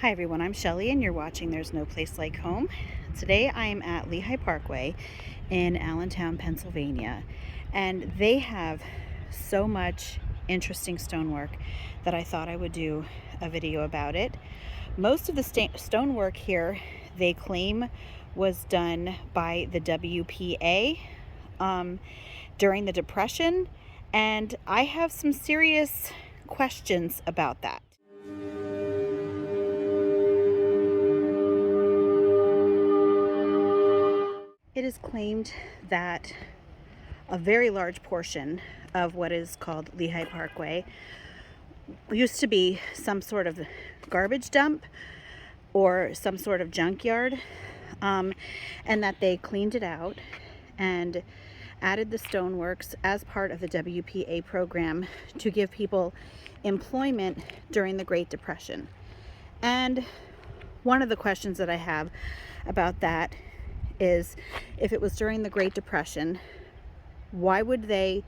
Hi everyone, I'm Shelly and you're watching There's No Place Like Home. Today I'm at Lehigh Parkway in Allentown, Pennsylvania, and they have so much interesting stonework that I thought I would do a video about it. Most of the stonework here they claim was done by the WPA during the Depression, and I have some serious questions about that. It is claimed that a very large portion of what is called Lehigh Parkway used to be some sort of garbage dump or some sort of junkyard, and that they cleaned it out and added the stoneworks as part of the WPA program to give people employment during the Great Depression. And one of the questions that I have about that is, if it was during the Great Depression, why would they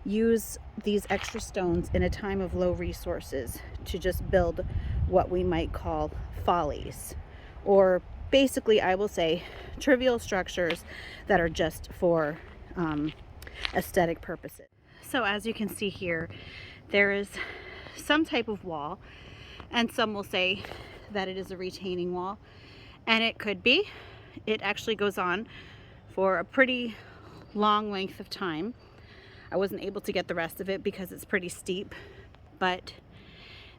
use these extra stones in a time of low resources to just build what we might call follies, or basically, I will say, trivial structures that are just for aesthetic purposes? So as you can see here, there is some type of wall, and some will say that it is a retaining wall, and it could be. It actually goes on for a pretty long length of time. I wasn't able to get the rest of it because it's pretty steep, but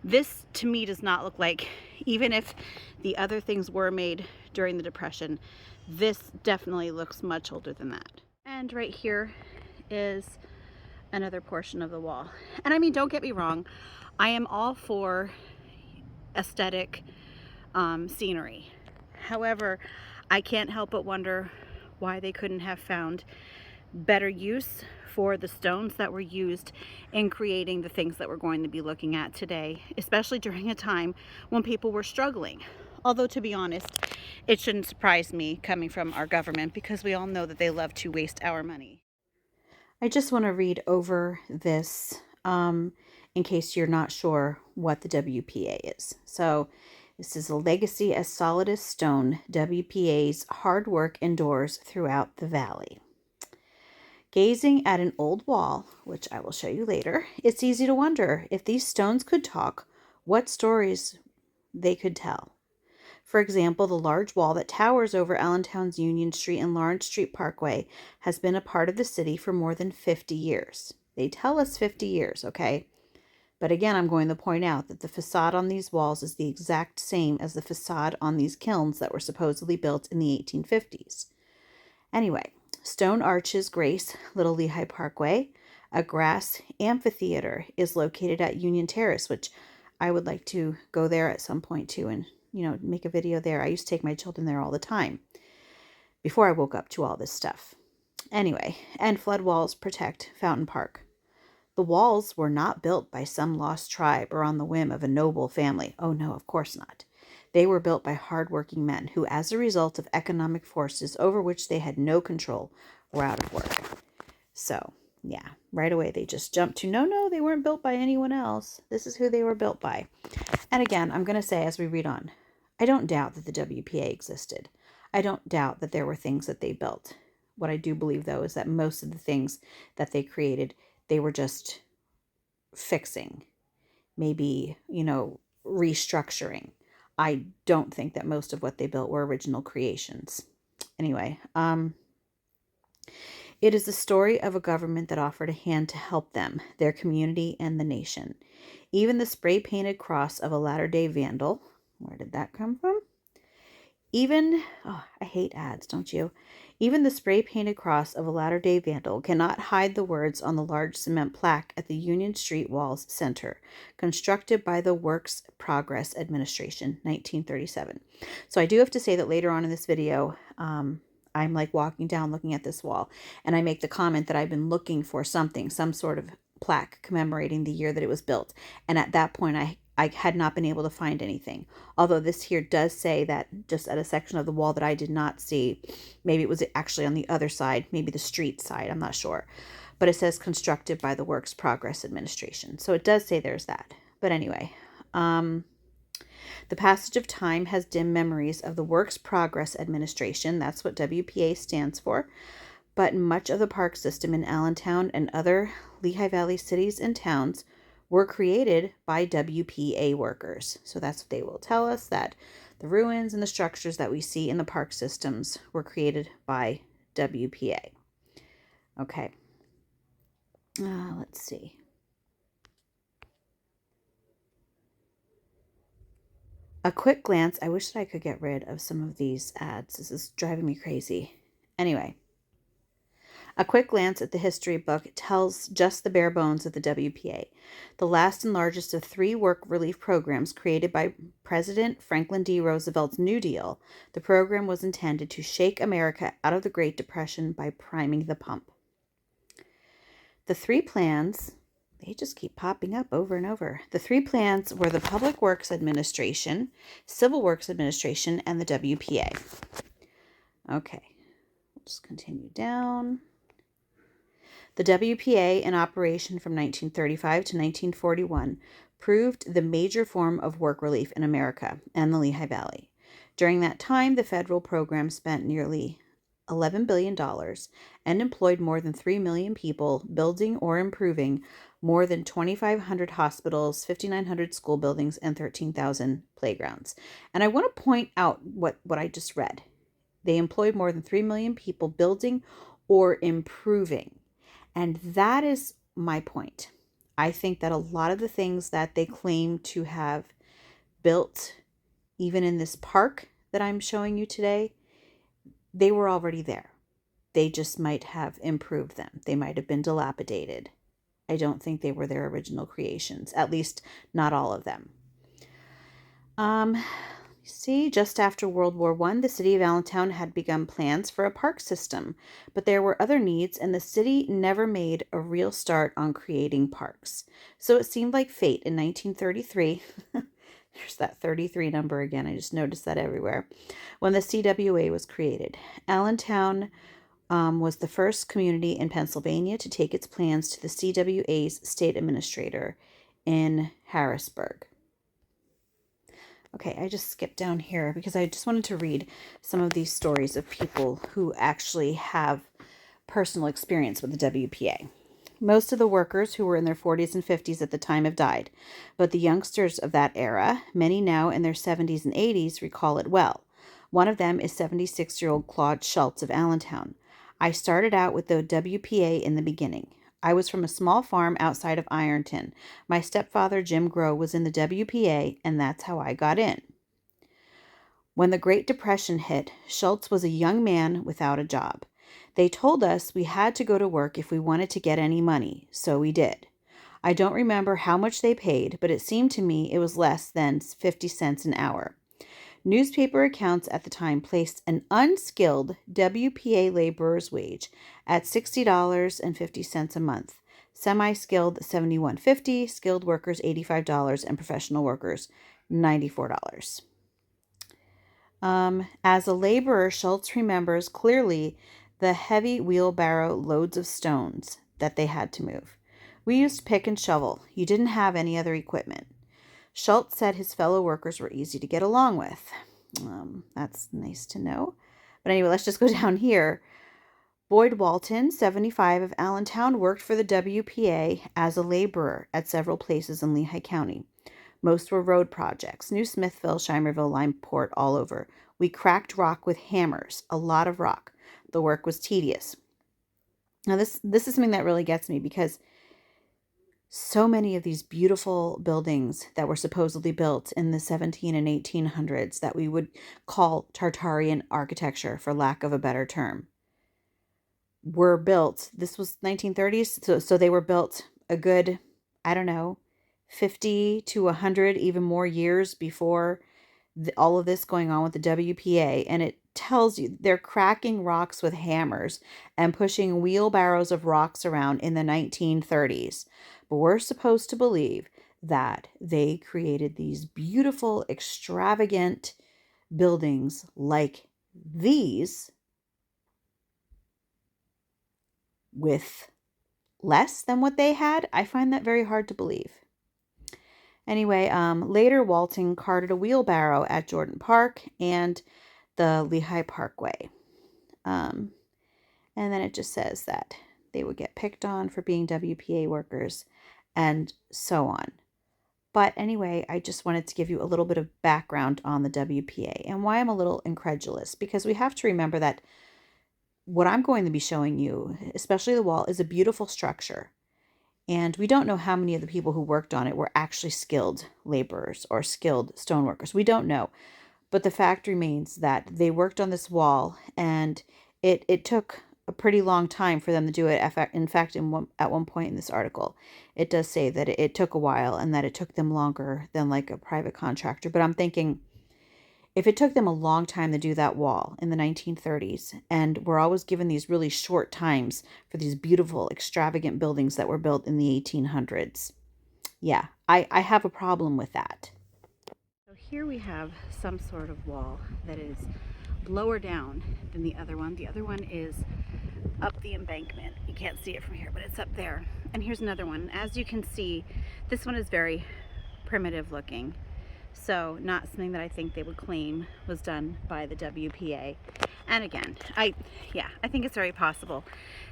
this to me does not look like, even if the other things were made during the Depression, this definitely looks much older than that. And right here is another portion of the wall. And I mean, don't get me wrong, I am all for aesthetic scenery. However, I can't help but wonder why they couldn't have found better use for the stones that were used in creating the things that we're going to be looking at today, especially during a time when people were struggling. Although, to be honest, it shouldn't surprise me coming from our government, because we all know that they love to waste our money. I just want to read over this in case you're not sure what the WPA is. So, this is a legacy as solid as stone. WPA's hard work endures throughout the valley. Gazing at an old wall, which I will show you later, it's easy to wonder if these stones could talk, what stories they could tell. For example, the large wall that towers over Allentown's Union Street and Lawrence Street Parkway has been a part of the city for more than 50 years. They tell us 50 years, okay? But again, I'm going to point out that the facade on these walls is the exact same as the facade on these kilns that were supposedly built in the 1850s. Anyway, stone arches grace Little Lehigh Parkway. A grass amphitheater is located at Union Terrace, which I would like to go there at some point too and, make a video there. I used to take my children there all the time before I woke up to all this stuff. Anyway, and flood walls protect Fountain Park. The walls were not built by some lost tribe or on the whim of a noble family. Oh no, of course not. They were built by hardworking men who, as a result of economic forces over which they had no control, were out of work. So, yeah, right away they just jumped to, no, they weren't built by anyone else. This is who they were built by. And again, I'm going to say as we read on, I don't doubt that the WPA existed. I don't doubt that there were things that they built. What I do believe, though, is that most of the things that they created, they were just fixing, maybe, restructuring. I don't think that most of what they built were original creations. Anyway, it is the story of a government that offered a hand to help them, their community, and the nation. Even the spray-painted cross of a latter-day vandal, where did that come from? I hate ads, don't you? Even the spray-painted cross of a latter-day vandal cannot hide the words on the large cement plaque at the Union Street Wall's center, constructed by the Works Progress Administration, 1937. So I do have to say that later on in this video, I'm like walking down looking at this wall, and I make the comment that I've been looking for something, some sort of plaque commemorating the year that it was built. And at that point, I had not been able to find anything. Although this here does say that just at a section of the wall that I did not see, maybe it was actually on the other side, maybe the street side, I'm not sure. But it says constructed by the Works Progress Administration. So it does say there's that. But anyway, The passage of time has dimmed memories of the Works Progress Administration. That's what WPA stands for. But much of the park system in Allentown and other Lehigh Valley cities and towns were created by WPA workers. So that's what they will tell us, that the ruins and the structures that we see in the park systems were created by WPA. Okay. Let's see. A quick glance. I wish that I could get rid of some of these ads. This is driving me crazy. Anyway, a quick glance at the history book tells just the bare bones of the WPA, the last and largest of three work relief programs created by President Franklin D. Roosevelt's New Deal. The program was intended to shake America out of the Great Depression by priming the pump. The three plans, they just keep popping up over and over. The three plans were the Public Works Administration, Civil Works Administration, and the WPA. Okay, let's continue down. The WPA, in operation from 1935 to 1941, proved the major form of work relief in America and the Lehigh Valley. During that time, the federal program spent nearly $11 billion and employed more than 3 million people, building or improving more than 2,500 hospitals, 5,900 school buildings, and 13,000 playgrounds. And I want to point out what I just read. They employed more than 3 million people, building or improving. And that is my point. I think that a lot of the things that they claim to have built, even in this park that I'm showing you today, they were already there. They just might have improved them. They might have been dilapidated. I don't think they were their original creations, at least not all of them. See, just after World War I, the city of Allentown had begun plans for a park system, but there were other needs, and the city never made a real start on creating parks. So it seemed like fate in 1933, there's that 33 number again, I just noticed that everywhere, when the CWA was created. Allentown was the first community in Pennsylvania to take its plans to the CWA's state administrator in Harrisburg. Okay, I just skipped down here because I just wanted to read some of these stories of people who actually have personal experience with the WPA. Most of the workers who were in their 40s and 50s at the time have died, but the youngsters of that era, many now in their 70s and 80s, recall it well. One of them is 76-year-old Claude Schultz of Allentown. I started out with the WPA in the beginning. I was from a small farm outside of Ironton. My stepfather, Jim Grow, was in the WPA, and that's how I got in. When the Great Depression hit, Schultz was a young man without a job. They told us we had to go to work if we wanted to get any money, so we did. I don't remember how much they paid, but it seemed to me it was less than 50 cents an hour. Newspaper accounts at the time placed an unskilled WPA laborer's wage at $60.50 a month, semi-skilled $71.50, skilled workers $85, and professional workers $94. As a laborer, Schultz remembers clearly the heavy wheelbarrow loads of stones that they had to move. We used pick and shovel. You didn't have any other equipment. Schultz said his fellow workers were easy to get along with. That's nice to know. But anyway, let's just go down here. Boyd Walton, 75, of Allentown, worked for the WPA as a laborer at several places in Lehigh County. Most were road projects. New Smithville, Shimerville, Limeport, all over. We cracked rock with hammers, a lot of rock. The work was tedious. Now this is something that really gets me because so many of these beautiful buildings that were supposedly built in the 17 and 1800s that we would call Tartarian architecture, for lack of a better term, were built. This was 1930s, so they were built a good, 50 to 100, even more years before all of this going on with the WPA. And it tells you they're cracking rocks with hammers and pushing wheelbarrows of rocks around in the 1930s. But we're supposed to believe that they created these beautiful, extravagant buildings like these with less than what they had. I find that very hard to believe. Anyway, later Walton carted a wheelbarrow at Jordan Park and the Lehigh Parkway. And then it just says that they would get picked on for being WPA workers and so on. But anyway, I just wanted to give you a little bit of background on the WPA and why I'm a little incredulous, because we have to remember that what I'm going to be showing you, especially the wall, is a beautiful structure. And we don't know how many of the people who worked on it were actually skilled laborers or skilled stoneworkers. We don't know. But the fact remains that they worked on this wall, and it took a pretty long time for them to do it. In fact, at one point in this article, it does say that it took a while and that it took them longer than like a private contractor. But I'm thinking, if it took them a long time to do that wall in the 1930s, and we're always given these really short times for these beautiful, extravagant buildings that were built in the 1800s, yeah, I have a problem with that. So here we have some sort of wall that is lower down than the other one. The other one is up the embankment. You can't see it from here, but it's up there. And here's another one. As you can see, this one is very primitive looking. So not something that I think they would claim was done by the WPA. And again, I think it's very possible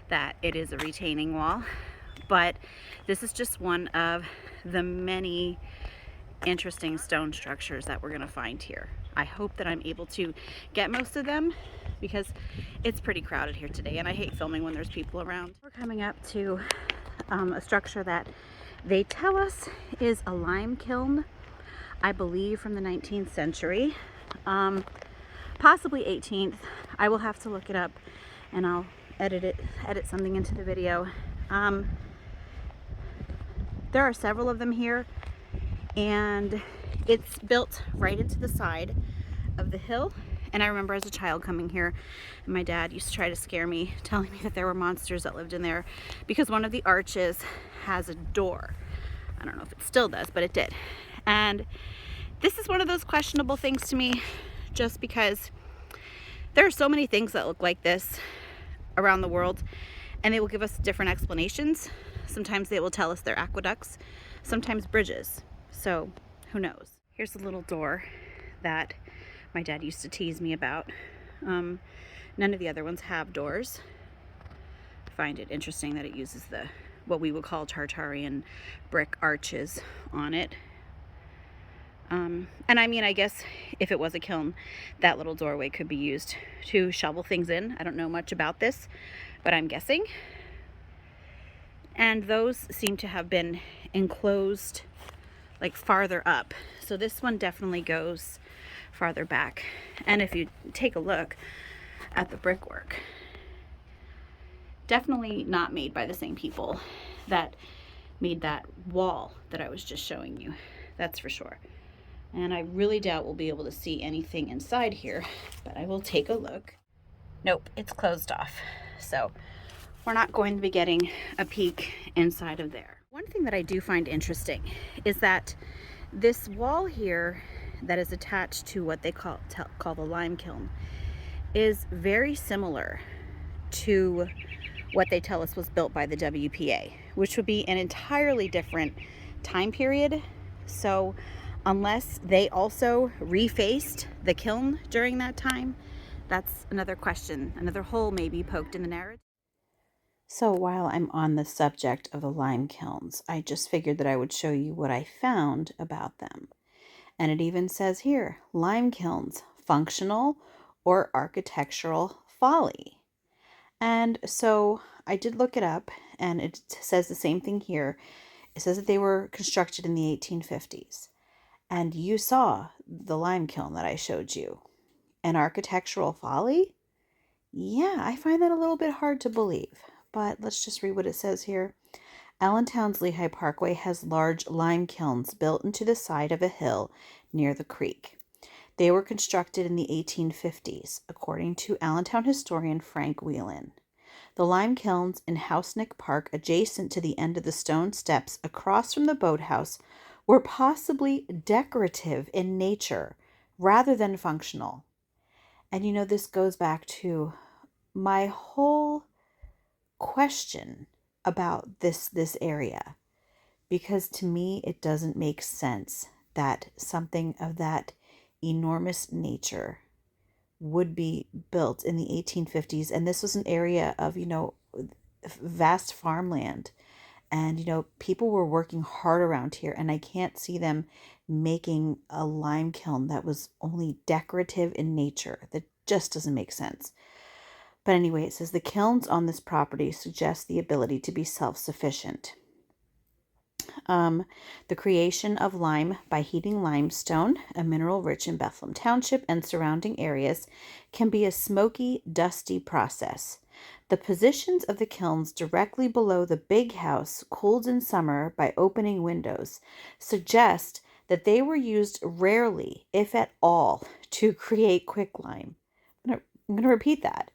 that it is a retaining wall, but this is just one of the many interesting stone structures that we're going to find here. I hope that I'm able to get most of them because it's pretty crowded here today and I hate filming when there's people around. We're coming up to a structure that they tell us is a lime kiln, I believe from the 19th century, possibly 18th. I will have to look it up and I'll edit something into the video. There are several of them here, and it's built right into the side of the hill. And I remember as a child coming here, and my dad used to try to scare me, telling me that there were monsters that lived in there because one of the arches has a door. I don't know if it still does, but it did. And this is one of those questionable things to me, just because there are so many things that look like this around the world, and they will give us different explanations. Sometimes they will tell us they're aqueducts, sometimes bridges. So who knows? Here's a little door that my dad used to tease me about. None of the other ones have doors. I find it interesting that it uses what we would call Tartarian brick arches on it. And I mean, I guess if it was a kiln, that little doorway could be used to shovel things in. I don't know much about this, but I'm guessing. And those seem to have been enclosed like farther up. So this one definitely goes farther back. And if you take a look at the brickwork, definitely not made by the same people that made that wall that I was just showing you. That's for sure. And I really doubt we'll be able to see anything inside here, but I will take a look. Nope, it's closed off. So we're not going to be getting a peek inside of there. One thing that I do find interesting is that this wall here that is attached to what they call the lime kiln is very similar to what they tell us was built by the WPA, which would be an entirely different time period. So unless they also refaced the kiln during that time, that's another question, another hole maybe poked in the narrative. So while I'm on the subject of the lime kilns, I just figured that I would show you what I found about them. And it even says here, lime kilns, functional or architectural folly. And so I did look it up, and it says the same thing here. It says that they were constructed in the 1850s. And you saw the lime kiln that I showed you. An architectural folly? Yeah, I find that a little bit hard to believe. But let's just read what it says here. Allentown's Lehigh Parkway has large lime kilns built into the side of a hill near the creek. They were constructed in the 1850s, according to Allentown historian Frank Whelan. The lime kilns in Housenick Park, adjacent to the end of the stone steps across from the boathouse, were possibly decorative in nature rather than functional. And you know, this goes back to my whole question about this area, because to me it doesn't make sense that something of that enormous nature would be built in the 1850s. And this was an area of, vast farmland. And, people were working hard around here. And I can't see them making a lime kiln that was only decorative in nature. That just doesn't make sense. But anyway, it says the kilns on this property suggest the ability to be self-sufficient. The creation of lime by heating limestone, a mineral rich in Bethlehem Township and surrounding areas, can be a smoky, dusty process. The positions of the kilns directly below the big house, cooled in summer by opening windows, suggest that they were used rarely, if at all, to create quicklime. I'm going to repeat that.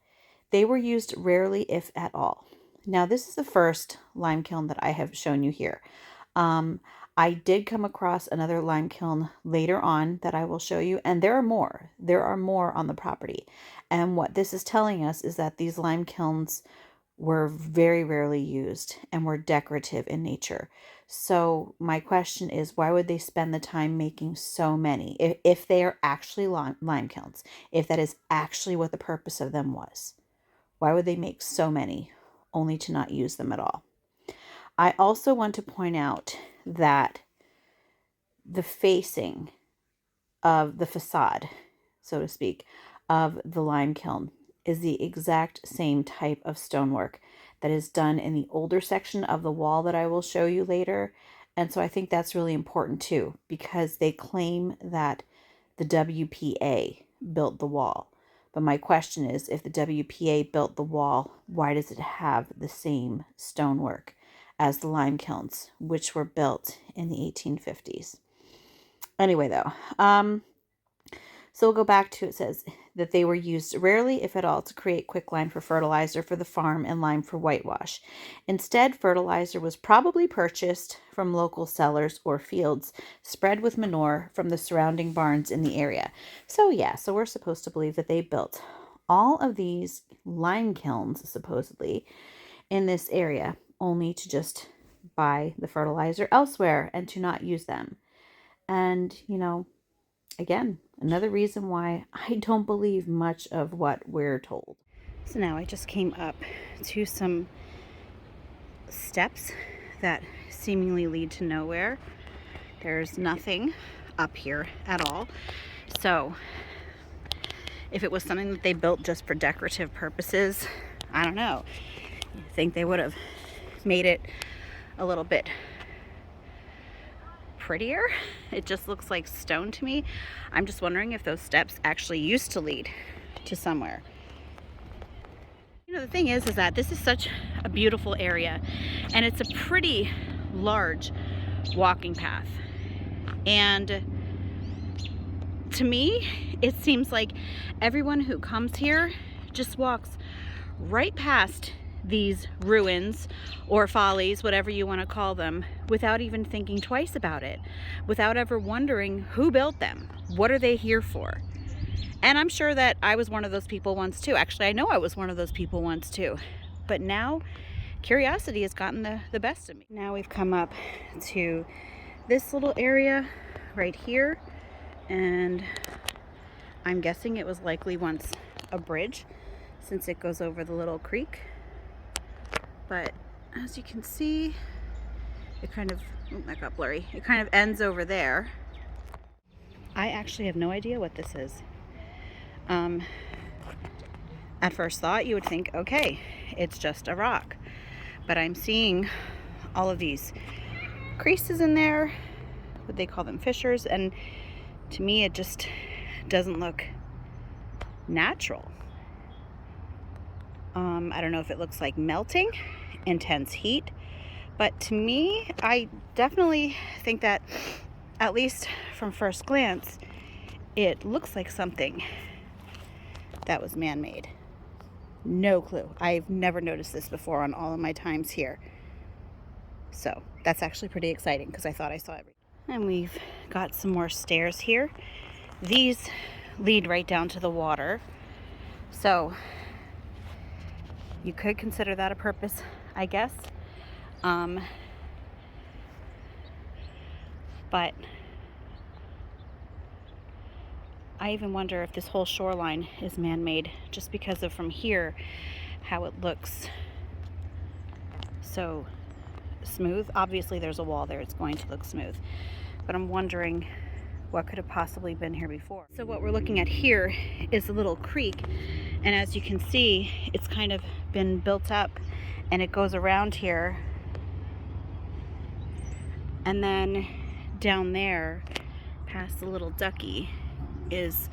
They were used rarely, if at all. Now, this is the first lime kiln that I have shown you here. I did come across another lime kiln later on that I will show you, and there are more. There are more on the property. And what this is telling us is that these lime kilns were very rarely used and were decorative in nature. So my question is, why would they spend the time making so many if they are actually lime kilns, if that is actually what the purpose of them was? Why would they make so many only to not use them at all? I also want to point out that the facing of the facade, so to speak, of the lime kiln is the exact same type of stonework that is done in the older section of the wall that I will show you later. And so I think that's really important too, because they claim that the WPA built the wall. But my question is, if the WPA built the wall, why does it have the same stonework as the lime kilns, which were built in the 1850s? Anyway, though, so we'll go back to, it says that they were used rarely, if at all, to create quicklime for fertilizer for the farm and lime for whitewash. Instead, fertilizer was probably purchased from local sellers or fields, spread with manure from the surrounding barns in the area. So yeah, so we're supposed to believe that they built all of these lime kilns, supposedly, in this area, only to just buy the fertilizer elsewhere and to not use them. And, again, another reason why I don't believe much of what we're told. So now I just came up to some steps that seemingly lead to nowhere. There's nothing up here at all. So if it was something that they built just for decorative purposes, I don't know. I think they would have made it a little bit prettier. It just looks like stone to me. I'm just wondering if those steps actually used to lead to somewhere. The thing is that this is such a beautiful area, and it's a pretty large walking path. And to me, it seems like everyone who comes here just walks right past these ruins or follies, whatever you want to call them, without even thinking twice about it, without ever wondering who built them, what are they here for. And I'm sure that I was one of those people once too. Actually, I know I was one of those people once too. But now curiosity has gotten the best of me. Now we've come up to this little area right here, and I'm guessing it was likely once a bridge, since it goes over the little creek. But as you can see, it kind of, that got blurry. It kind of ends over there. I actually have no idea what this is. At first thought, you would think, okay, it's just a rock. But I'm seeing all of these creases in there, what they call them, fissures, and to me it just doesn't look natural. I don't know if it looks like melting, intense heat, but to me, I definitely think that, at least from first glance, it looks like something that was man-made. No clue. I've never noticed this before on all of my times here. So that's actually pretty exciting, because I thought I saw everything. And we've got some more stairs here. These lead right down to the water. So you could consider that a purpose, I guess. But I even wonder if this whole shoreline is man-made, just because of from here how it looks so smooth. Obviously there's a wall there, it's going to look smooth, but I'm wondering what could have possibly been here before. So what we're looking at here is a little creek, and as you can see, it's kind of been built up and it goes around here, and then down there past the little ducky is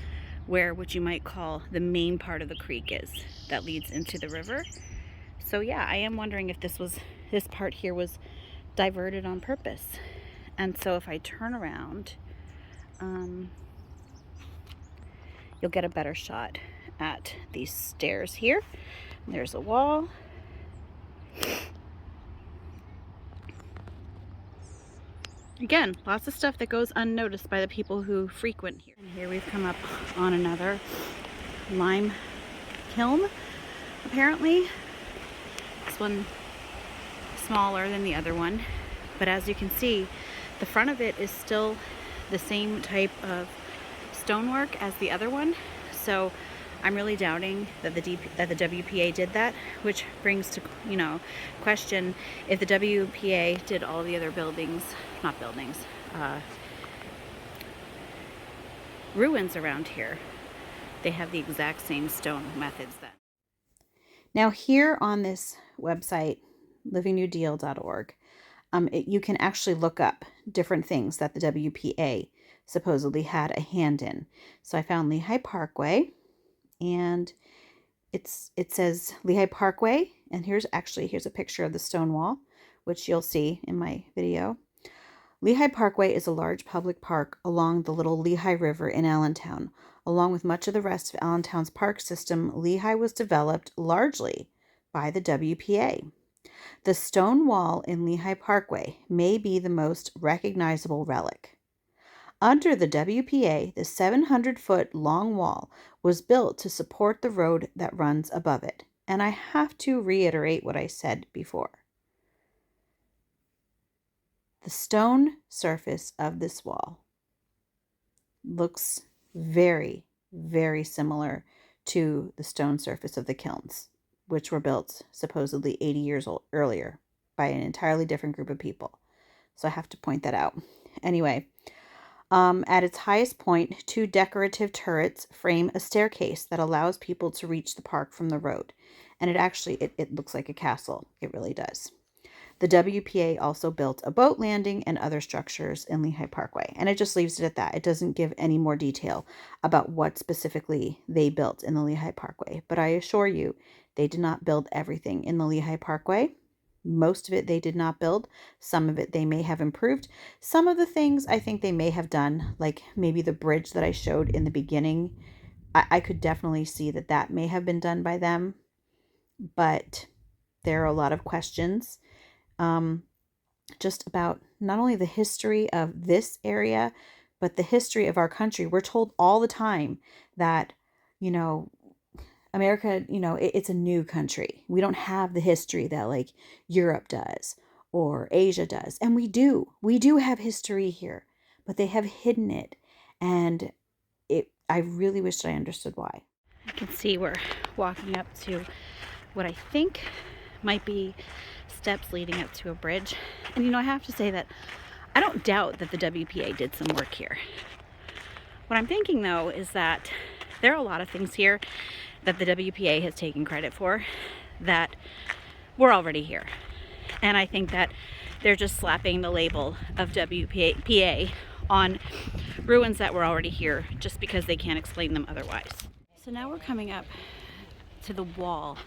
where what you might call the main part of the creek is that leads into the river. So yeah, I am wondering if this part here was diverted on purpose. And so if I turn around, you'll get a better shot at these stairs here. There's a wall. Again, lots of stuff that goes unnoticed by the people who frequent here. And here we've come up on another lime kiln, apparently. This one smaller than the other one, but as you can see, the front of it is still the same type of stonework as the other one. So I'm really doubting that the WPA did that, which brings to, question if the WPA did all the other ruins around here. They have the exact same stone methods then. Now here on this website, livingnewdeal.org, you can actually look up different things that the WPA supposedly had a hand in. So I found Lehigh Parkway, and it says Lehigh Parkway, and here's a picture of the stone wall, which you'll see in my video. Lehigh Parkway is a large public park along the Little Lehigh River in Allentown. Along with much of the rest of Allentown's park system, Lehigh was developed largely by the WPA. The stone wall in Lehigh Parkway may be the most recognizable relic. Under the WPA, the 700-foot long wall was built to support the road that runs above it. And I have to reiterate what I said before. The stone surface of this wall looks very, very similar to the stone surface of the kilns, which were built supposedly 80 years earlier by an entirely different group of people. So I have to point that out. Anyway, at its highest point, 2 decorative turrets frame a staircase that allows people to reach the park from the road. And it looks like a castle. It really does. The WPA also built a boat landing and other structures in Lehigh Parkway. And it just leaves it at that. It doesn't give any more detail about what specifically they built in the Lehigh Parkway. But I assure you, they did not build everything in the Lehigh Parkway. Most of it they did not build. Some of it they may have improved. Some of the things I think they may have done, like maybe the bridge that I showed in the beginning, I could definitely see that may have been done by them. But there are a lot of questions just about not only the history of this area, but the history of our country. We're told all the time that, America, it's a new country. We don't have the history that like Europe does or Asia does. And we do have history here, but they have hidden it. And I really wish I understood why. I can see we're walking up to what I think might be steps leading up to a bridge. And I have to say that I don't doubt that the WPA did some work here. What I'm thinking though is that there are a lot of things here that the WPA has taken credit for that were already here. And I think that they're just slapping the label of WPA on ruins that were already here just because they can't explain them otherwise. So now we're coming up to the wall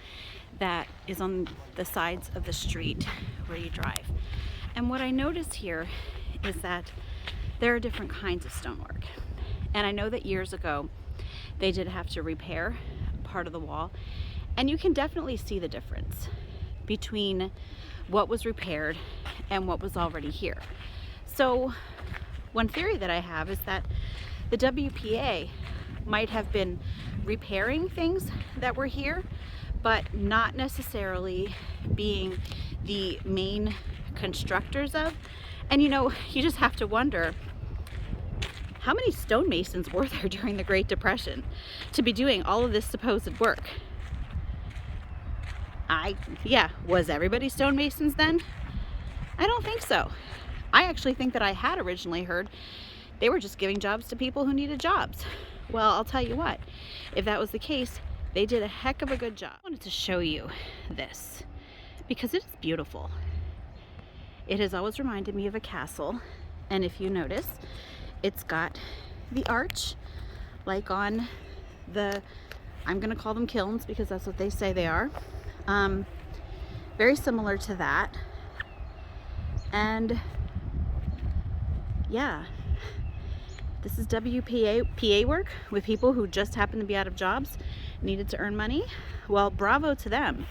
that is on the sides of the street where you drive. And what I notice here is that there are different kinds of stonework. And I know that years ago they did have to repair part of the wall, and you can definitely see the difference between what was repaired and what was already here. So one theory that I have is that the WPA might have been repairing things that were here, but not necessarily being the main constructors of. And you know, you just have to wonder, how many stonemasons were there during the Great Depression to be doing all of this supposed work? Yeah, was everybody stonemasons then? I don't think so. I actually think that I had originally heard they were just giving jobs to people who needed jobs. Well, I'll tell you what, if that was the case, they did a heck of a good job. I wanted to show you this because it is beautiful. It has always reminded me of a castle, and if you notice, it's got the arch like on the, I'm gonna call them kilns because that's what they say they are. Very similar to that. And yeah, this is WPA work with people who just happen to be out of jobs, needed to earn money. Well, bravo to them,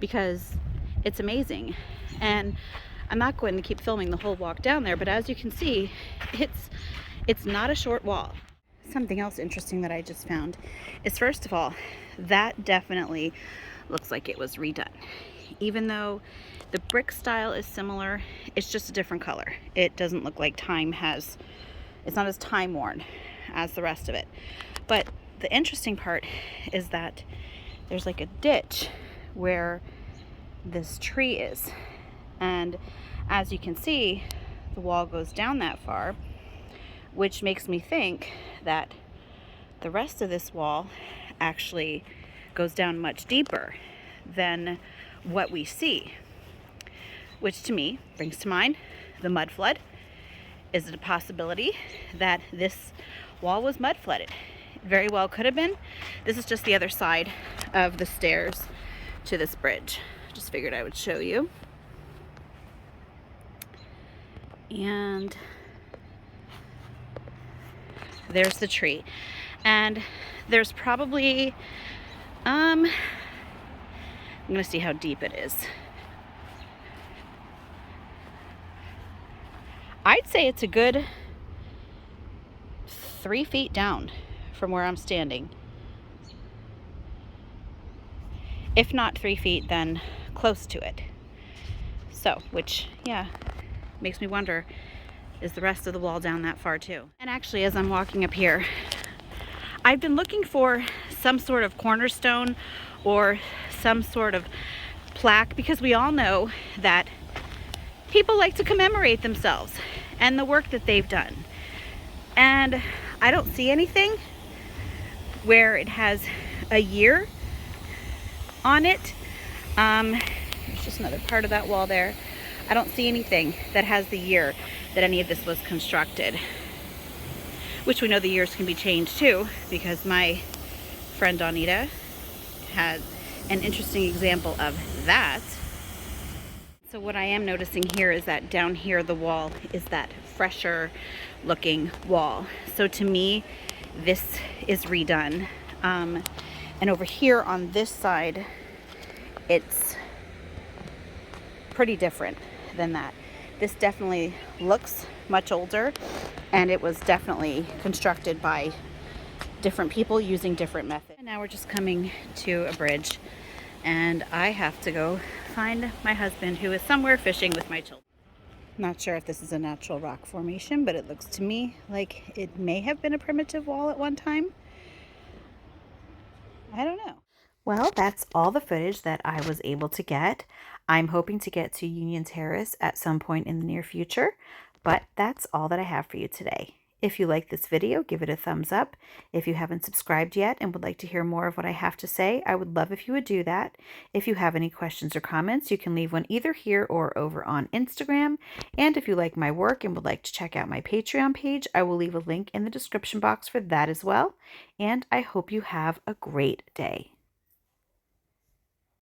because it's amazing. And I'm not going to keep filming the whole walk down there, but as you can see, it's not a short wall. Something else interesting that I just found is, first of all, that definitely looks like it was redone. Even though the brick style is similar, it's just a different color. It doesn't look like it's not as time worn as the rest of it. But the interesting part is that there's like a ditch where this tree is. And as you can see, the wall goes down that far, which makes me think that the rest of this wall actually goes down much deeper than what we see, which to me brings to mind the mud flood. Is it a possibility that this wall was mud flooded? It very well could have been. This is just the other side of the stairs to this bridge. Just figured I would show you. And there's the tree. And there's probably, I'm gonna see how deep it is. I'd say it's a good 3 feet down from where I'm standing. If not 3 feet, then close to it. So, which, yeah, makes me wonder, is the rest of the wall down that far too? And actually, as I'm walking up here, I've been looking for some sort of cornerstone or some sort of plaque, because we all know that people like to commemorate themselves and the work that they've done. And I don't see anything where it has a year on it. There's just another part of that wall there. I don't see anything that has the year that any of this was constructed, which we know the years can be changed too, because my friend Donita had an interesting example of that. So what I am noticing here is that down here the wall is that fresher looking wall. So to me, this is redone. And over here on this side, it's pretty different than that. This definitely looks much older, and it was definitely constructed by different people using different methods. And now we're just coming to a bridge, and I have to go find my husband, who is somewhere fishing with my children. Not sure if this is a natural rock formation, but it looks to me like it may have been a primitive wall at one time. I don't know. Well, that's all the footage that I was able to get. I'm hoping to get to Union Terrace at some point in the near future, but that's all that I have for you today. If you like this video, give it a thumbs up. If you haven't subscribed yet and would like to hear more of what I have to say, I would love if you would do that. If you have any questions or comments, you can leave one either here or over on Instagram. And if you like my work and would like to check out my Patreon page, I will leave a link in the description box for that as well. And I hope you have a great day.